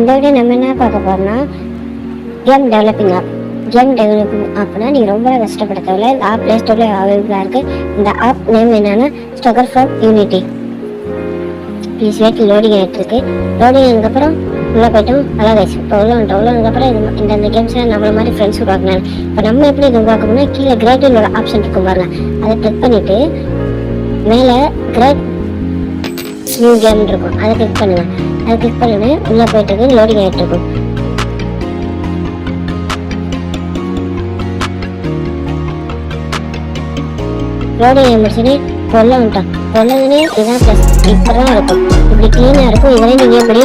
இந்த வீடியோ நம்ம என்ன பார்க்க போறோம்னா கேம் டெவலப்பிங் ஆப்னா நீங்கள் ரொம்ப கஷ்டப்பட தேவையில்ல. இந்த ஆப் ப்ளே ஸ்டோரில் அவைலபிளாக இருக்குது. இந்த ஆப் நேம் என்னன்னா stacker from Unity. Please wait, loading ஆகிட்டுருக்கு. லோடிங் ஆனதுக்கப்புறம் உள்ளே போய்ட்டோம். நல்லா கைஸ் இப்போ உள்ளதுக்கப்புறம் இந்த கேம்ஸில் நம்மள மாதிரி ஃப்ரெண்ட்ஸ் உருவாக்குனாங்க. இப்போ நம்ம எப்படி இது உருவாக்கணும்னா கீழே கிரேட்டில் ஆப்ஷன் இருக்கும் பாருங்க, அதை கிளிக் பண்ணிவிட்டு மேலே கிரேட் நியூ கேம் இருக்கும், அதை கிளிக் பண்ணுங்க. அதை கிளிக் பண்ணோன்னே உள்ளே போயிட்டு லோடிங் ஆகிட்டு இருக்கும். லோடிங் முடிச்சுன்னு பொல்ல வந்துட்டோம். பொல்லதுன்னே இதான் ப்ளஸ் இப்போ தான் இருக்கும். இப்படி க்ளீனாக இருக்கும். இதெல்லாம் நீங்கள் எப்படி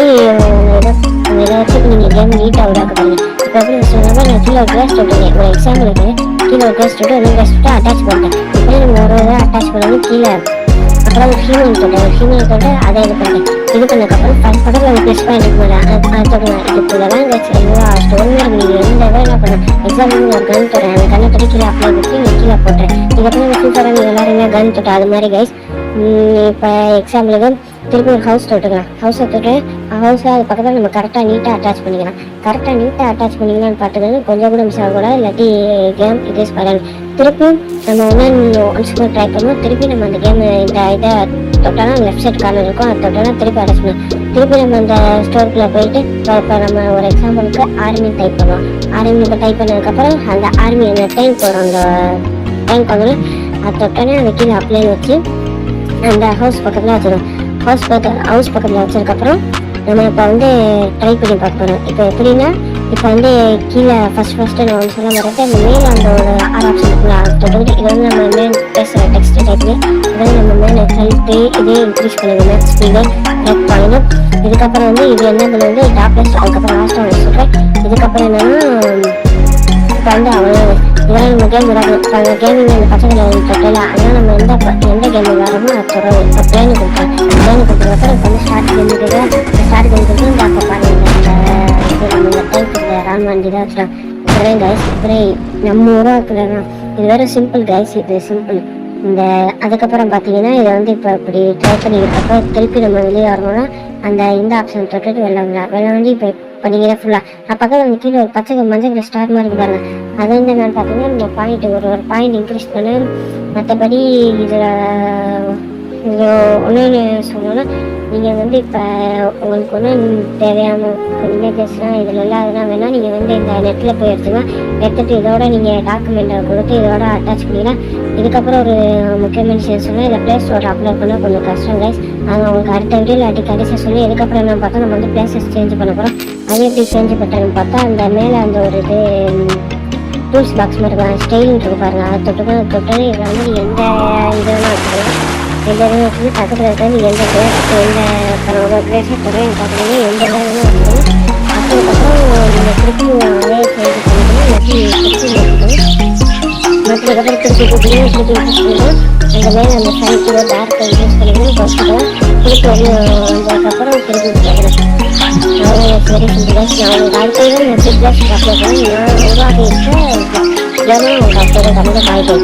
இதை வச்சு நீங்கள் கேம் நீட்டாக உருவாக்க பாருங்க. இப்போ எப்படி சொன்னால் நான் கீழே ஒரு கிளாஸ் விட்டுருக்கேன். ஒரு எக்ஸாம்பிளுக்கு கீழே ஒரு கிளாஸ் விட்டு ஒரு கிளாஸ் விட்டு அட்டாச் பண்ணிட்டேன். இப்படி நம்ம ஒரு இதை அட்டாச் பண்ணி கீழே அப்புறம் ஒரு ஹீமன் தொட்டு அதை இது பண்ணிட்டேன். இது பண்ணதுக்கப்புறம் பக்கத்தில் ஒரு ப்ளஸ் பாயிண்ட் இருக்கு மேலே அதை தொடங்க. இதுக்குள்ளதான் எல்லா ஸ்டோருமே இருக்கு. நீங்கள் எந்த இதை என்ன பண்ண எக்ஸாம்பிள் ஒரு கன் தொடறேன், அந்த கண்ணை தொட்டி கீழே அப்ளை பண்ணி நீங்கள் கீழே போட்டுறேன். இதுக்கப்புறம் சூப்பராக நீங்கள் எல்லாருமே கன் தொட்டு அது மாதிரி கைஸ். இப்போ எக்ஸாம்பிளுக்கு திருப்பி ஒரு ஹவுஸ் தொட்டுக்கலாம். ஹவுஸை தொட்டு ஹவுஸை அது பக்கத்தில் நம்ம கரெக்டாக நீட்டாக அட்டாச் பண்ணிக்கலாம். கரெக்டாக நீட்டாக அட்டாச் பண்ணிக்கலாம்னு பார்த்துக்கிறது கொஞ்சம் கூட மிஸ் ஆகக்கூடாது. இல்லாட்டி கேம் இது பண்ணணும். திருப்பி நம்ம ஒன்ஸ் கூட ட்ரை பண்ணுவோம். திருப்பி நம்ம அந்த கேம் இந்த இதை தொட்டாலும் லெஃப்ட் சைட் கார்னர் இருக்கும், அதை தொட்டாலும் திருப்பி அட்டாச் பண்ணுவோம். திருப்பி நம்ம அந்த ஸ்டோருக்குள்ளே போயிட்டு இப்போ நம்ம ஒரு எக்ஸாம்பிளுக்கு ஆர்மி டைப் பண்ணுவோம். ஆர்மி இப்போ டைப் பண்ணதுக்கப்புறம் அந்த ஆர்மி அந்த டேங்க் வரும். அந்த டேங்க் வந்து அதை தொட்டோன்னே அந்த கீழே அப்ளை வச்சு அந்த ஹவுஸ் பக்கத்தில் வச்சிடும். ஹவுஸ் பக்கத்தில் வச்சதுக்கப்புறம் நம்ம இப்போ ட்ரை பண்ணி பார்க்க போகிறோம். இப்போ எப்படின்னா இப்போ கீழே ஃபஸ்ட்டு நான் சொல்ல மாட்டேன். அந்த மேலே அந்த ஒரு ஆப்ஷன் இருக்குல்ல, அதை தொட்டுக்கிட்டு இது நம்ம மேல் பேசுகிற டெக்ஸ்ட் டைப்லேயே இதை நம்ம மேலே ஹெல்த்து இதே இன்க்ரீஸ் பண்ணுங்க, மேக்ஸ் ஸ்பீடு ட்ராக் பண்ணணும். இதுக்கப்புறம் இது என்ன பண்ணுறது டாப்லெஸ். அதுக்கப்புறம் லாஸ்ட்டாக சொல்கிறேன். இதுக்கப்புறம் என்னென்னா இப்போ அவ்வளோ இதெல்லாம் நம்ம கேம் விளாடுறோம். கேமிங் அந்த பசங்களை தொட்டல, அதனால் நம்ம எந்த கேம் விளாடுறோமோ அதை தொடரும். இப்போ பிளேனு கொடுத்தேன். பிளேனு கொடுத்ததுக்கப்புறம் இப்போ ஸ்டார்ட் கேம் இருக்குது. ஸ்டார்ட் கேம் கொடுத்து இந்த பாருங்க இந்த டைப் ரான் வண்டி தான் வச்சுருவோம். இப்படியே கைஸ் இப்படி நம்ம உருவாக்குறோம். இது வேறு சிம்பிள் கைஸ், இது சிம்பிள். இந்த அதுக்கப்புறம் பார்த்தீங்கன்னா இதை இப்போ இப்படி ட்ரை பண்ணிக்கிறப்போ திருப்பி நம்ம வெளியே வரணும்னா இந்த ஆப்ஷன் தொட்டுட்டு வெளில வந்து இப்போ பண்ணிங்கன்னா ஃபுல்லாக பக்கத்தில் கீழே ஒரு பச்சை மஞ்சள் ஸ்டார் மாதிரி இருப்பாங்க. அது என்னென்னு பார்த்தீங்கன்னா நம்ம பாயிண்ட் ஒரு பாயிண்ட் இன்க்ரீஸ் பண்ண. மற்றபடி இதில் ஒன்று சொல்லணும்னா நீங்கள் இப்போ உங்களுக்கு ஒன்று தேவையான இமேஜஸ்லாம் இதில் இல்லாதெல்லாம் வேணால் நீங்கள் இந்த நெட்டில் போய் எடுத்துட்டு இதோட நீங்கள் டாக்குமெண்ட்டை கொடுத்து இதோட அட்டாச் பண்ணிக்கலாம். இதுக்கப்புறம் ஒரு முக்கியமான விஷயம் சொன்னால் இதை ப்ளே ஸ்டோர் அப்லோட் பண்ணால் கொஞ்சம் கஷ்டம் கைஸ். அதை உங்களுக்கு அடுத்த வீடியோவில் கடைசியாக சொல்லி இதுக்கப்புறம் என்ன பார்த்தா நம்ம பிளேசஸ் சேஞ்ச் பண்ண போகிறோம். அது எப்படி சேஞ்ச் பண்ணுறதுன்னு பார்த்தா அந்த மேலே அந்த ஒரு இது டூல்ஸ் பாக்ஸ் மாதிரி இருக்கும், ஸ்டைலிங் இருக்கு பாருங்கள். அதை தொட்டு இதில் எந்த இதெல்லாம் வச்சுக்கலாம். எந்த இதுவும் வச்சுட்டு பக்கத்தில் இருக்கிறது எந்த பிளேஸை தொடர்ந்து பார்த்தீங்கன்னா எந்த இடம்லாம் வச்சுக்கணும். அதுக்கப்புறம் நீங்கள் திருப்பி அதே சேஞ்ச் மற்றதுக்கப்புறம் திருப்பி பண்ணிக்கலாம். அந்த மேலே அந்த சைக்கிளோ டார்க்கை யூஸ் பண்ணிக்கணும். ஃபஸ்ட்டுக்கலாம் திருப்பி வந்ததுக்கப்புறம் திருப்பி கேட்கணும். சரி சிம்பிளாஸ் நான் உங்களுக்கு அடுத்தது நான் சிம்பிளாஸ் அப்ளை பண்ணி நான் உருவாக்கி இருக்கேன். இல்லைன்னா உங்களுக்கு அடுத்தது கண்டிப்பாக காய்க்கு